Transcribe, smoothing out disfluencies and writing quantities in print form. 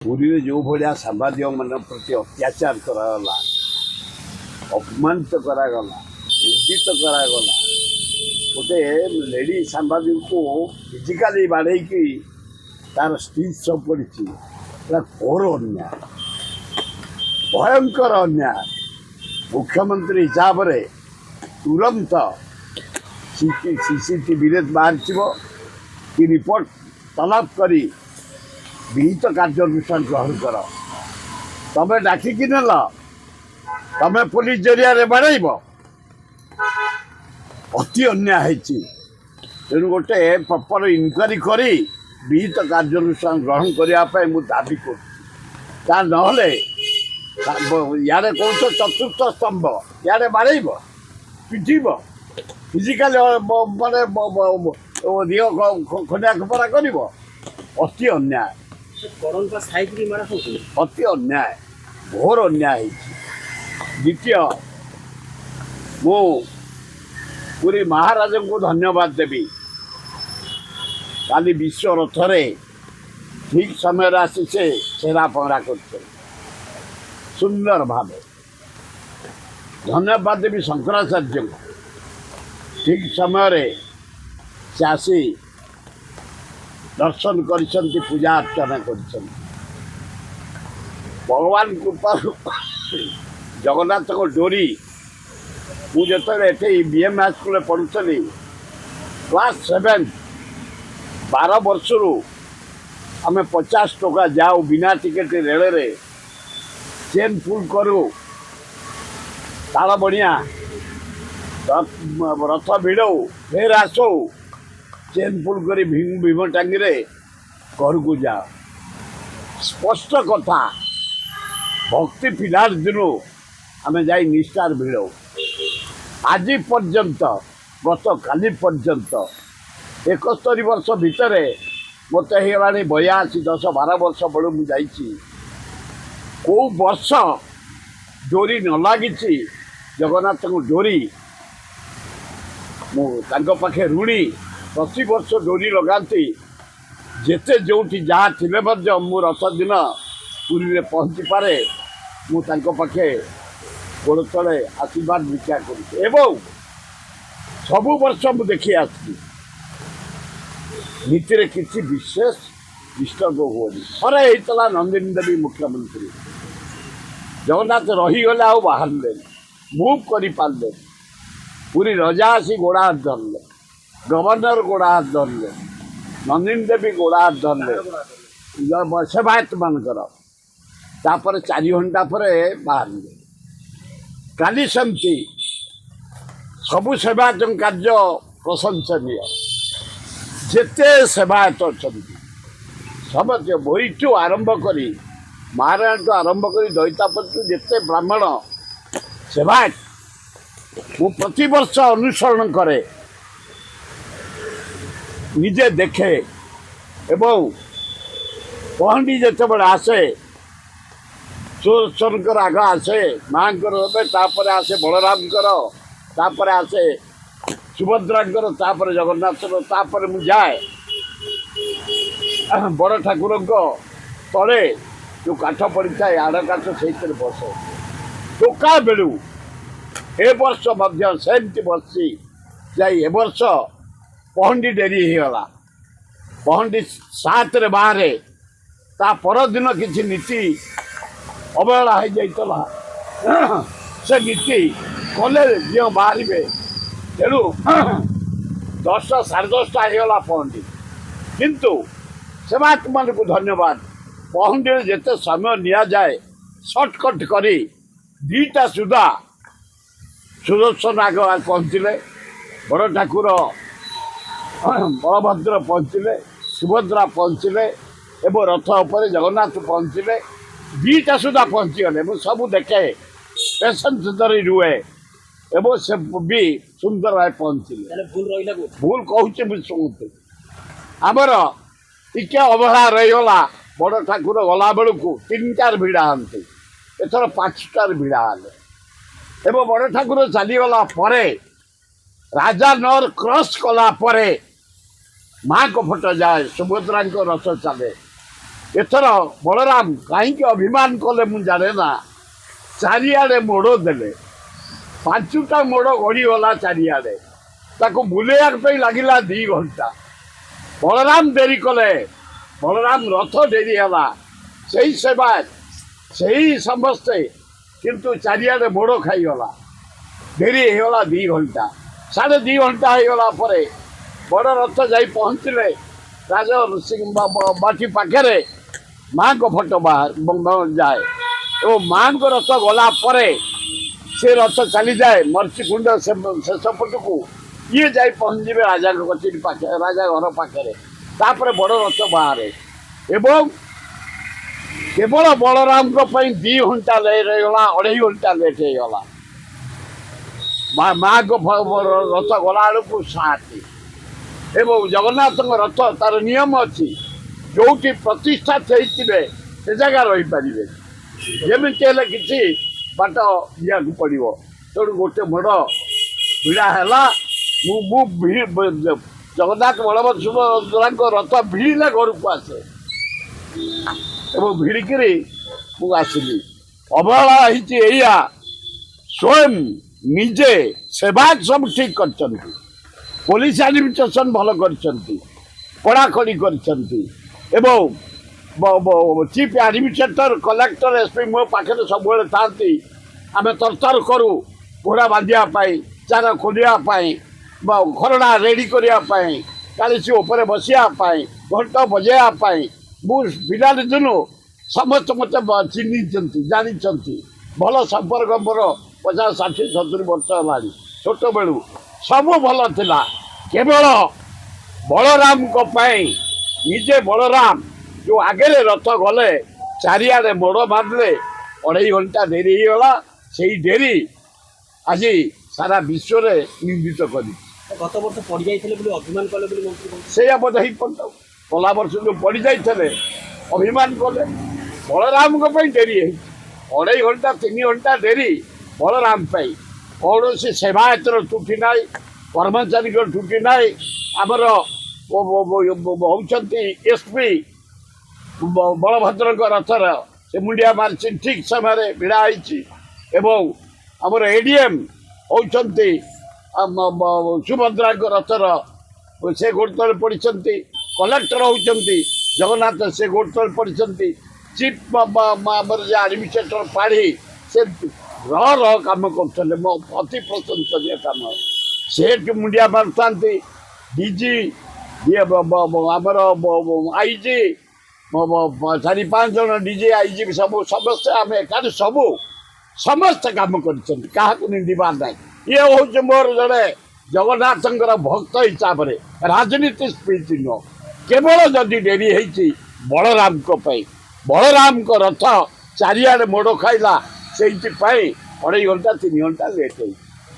पुरी में जो भाया सांबादिक मान प्रति अत्याचार करागला अपमानित करागला निंदित करागला गोटे लेडी सांबादिक को फिजिकाली बाड़े तार स्टीच सब पड़ी घोर अन्याय भयंकर अन्याय मुख्यमंत्री हिसाब से तुरंत सीसीटीवी बाहर कि रिपोर्ट तलब करी विहित कार्यानुष्ठान ग्रहण कर तमें डाकिकी नेल तमें पुलिस जरिया बाड़ेब अति अन्याय तेणु गोटे प्रपर इनक्वारी करी विहित कार्यानुष्ठान ग्रहण करने मुझे दाबी कर यारे कौन चतुर्थ स्तंभ यारे बाड़ेब पिटब फिजिकाल माने खनिया खपरा कर अति अन्याय अति अन्याय घोर अन्याय द्वितीय मु पूरी महाराज को धन्यवाद देवी काली विश्व रथरे ठीक समय आसी से छेरा पहरा कर सुंदर भाव धन्यवाद देवी शंकराचार्य को ठीक समय से आसी दर्शन कर पूजा अर्चना कर भगवान कृपा जगन्नाथ को डोरी मुझे बीएम हाई स्कूल पढ़ुली क्लास 7 12 वर्ष आम 50 टका जाऊ बिना टिकेट रेल रे चेन फुल करूँ ताल बढ़िया रथ भिड़ऊ फिर आसो चेन फुल कर भीम टांगी घर को जाओ स्पष्ट कथा भक्ति पिलार दिन आम जा निष्ठार भिड़ऊ आज पर्यंत गत काली पर्यंत 71 वर्ष भितर मत होगा 82 10-12 वर्ष बड़े मुझे कौ वर्ष डोरी न लगी जगन्नाथ को डोरी मुझे ऋणी प्रति वर्ष डोरी लगाती जेते जो जहाँ थे मु रथ दिन पुरी में पहुँची पारे मुझे गोड़ तले आशीर्वाद भिक्षा कर सबु वर्ष मुझे देखी आसी नीति किसी विशेष डिस्टर्ब हुए थरे होता नंदिनी देवी मुख्यमंत्री जगन्नाथ रहीगले आ बाहर मुव कर पारे पूरी रजा आसी गोड़ा हाथ धरले गवर्नर गोड़ा हाथ धरले नंदिनी देवी गोड़ा हाथ धरले सेवायत मानकर 4 घंटा पर बाहर काली सेमती सबु सेवायत कार्य प्रशंसनीय जेते सेवायत अच्छा समझे बईठू आरंभ करी महारायण तो आरंभ करी दैतापति जेते ब्राह्मण सेवायत मु प्रति वर्ष अनुसरण करे निजे देखे एवं पहंडी जिते बड़े आसे सुदर्शन आग आसे माँ आसे बलराम आसे सुभद्रा जगन्नाथ मुझे जाए बड़ ठाकुर तले जो काठ पड़ी था आड़ काठ से बसे टोका बेलू ए वर्ष सेमती बसी जाई ए वर्ष पहंडी डेरी होगला पहंडी 7 रे बाहर ता परदिन किसी नीति अवहेला हो जाता से नीति कले जो बाहर तेणु 10 साढ़े 10 होगला पहंडी किंतु सेवायत मान को धन्यवाद पहंडी जिते समय निया जाए सर्टकट करी 2टा सुधा सुदर्शन आग पहुँचले बड़ ठाकुर बलभद्र पहुँचले सुभद्रा पहुँचले एवं रथ उपर जगन्नाथ पहुँचले 2टा सुधा पहुँचीगले मुझे सब देखे पेसेंस धरी रुए एवं से भी सुंदर भाई पहुँचले भूल कहूँ शुणुते आमर टिके अवहेला रहीगला बड़ ठाकुर गला बेलू 3टार भिड़ा हाँ एथर 5टार भिड़ा हेले एवं बड़ ठाकुर चलीगला राजा नर क्रॉस कला माँ को फोटो जाए सुभद्रा रथ चले एथर बलराम कहीं अभिमान कले मु जाने ना चारिआडे मोड़ देले 5टा मोड़ गड़ीगला चारिआडे ताको बुलेया लगिला 2 घंटा बलराम डेरी कले बलराम रथ डेरी है से सेवा से समस्ते किंतु चारिआडे मोड़ खाईगला डेरी होगा 2 घंटा 2.5 घंटा होगला बड़ रथ जा पहुँचले राजा सिंह बाटी पाखे माँ को फोटो बाहर जाए और माँ को रथ गला से रथ चली जाए मर्चिकुंड शेष पट को ये जा पहुँचे राजा कचेरी पाखे राजा घर पाखे तापर बड़ रथ बाहर एवं केवल बलराम 2 घंटा लेट होगा 2.5 घंटा लेट होगा माँ को रथ गला बेलू 7 एवं जगन्नाथ रथ तार नियम अच्छी जो प्रतिष्ठा थे से जगह रही पारे जमी कि बाट या पड़ो तेणु गोटे मोड़ भिड़ा है जगन्नाथ बलभद्र सुभद्रा रथ भिड़े घर को आसे भिड़िकी मुझे अवहेला होइया स्वयं निजे सेवा सब ठीक कर पुलिस एडमिनिस्ट्रेशन भल कर पढ़ाखड़ी कर चीफ एडमिनिस्ट्रेटर कलेक्टर एसपी मो पाखे सब था आम तरतर करूँ घोड़ा बांधापी चार खोलियापाई खरड़ा रेडी करने कालीसी उपर बसापी घंट बजाइवाई मुझा दिनू समस्त मत चिन्ह जानी भल संपर्क मोर 50-60-70 वर्ष है छोट बेलू सब भल थिला केवल बलराम को निजे बलराम जो आगे रथ गले चारिआडे मोड़ मारले 2.5 घंटा डेरी होगा से डेरी आज सारा विश्व निंदित कर गत वर्ष पड़ जाइए अभिमान कले से बोध गला वर्ष जो पड़ जाते अभिमान कले बलराम को डेरी 2.5 घंटा 3 घंटा डेरी बलराम कौन सी सेवायतर त्रुटि ना कर्मचारी त्रुटि ना आमर होती एसपी बलभद्र रथर से मुंडिया मार्च ठीक समय भिड़ाई एवं आमर एडीएम होती सुभद्रा रथर से गोड़ तले पड़ी कलेक्टर होती जगन्नाथ से गोड़ तले पड़ी चीफ आमर एडमिनिस्ट्रेटर पाढ़ी से रह कम कर अति प्रशंसनीय कम से मुंडिया मारुता डीजी आमर आईजी 4-5 जन डीजे आईजी सब समस्त आम एकाठी सब समस्त कम कर निंदा ना ये हूँ मोर जड़े जगन्नाथ भक्त हिसाब से राजनीति स्पीच नुह केवल जदि डेरी होती बलराम बलराम रथ चारिआडे मोड़ खाइला से 2.5 घंटा 3 घंटा लेट हो।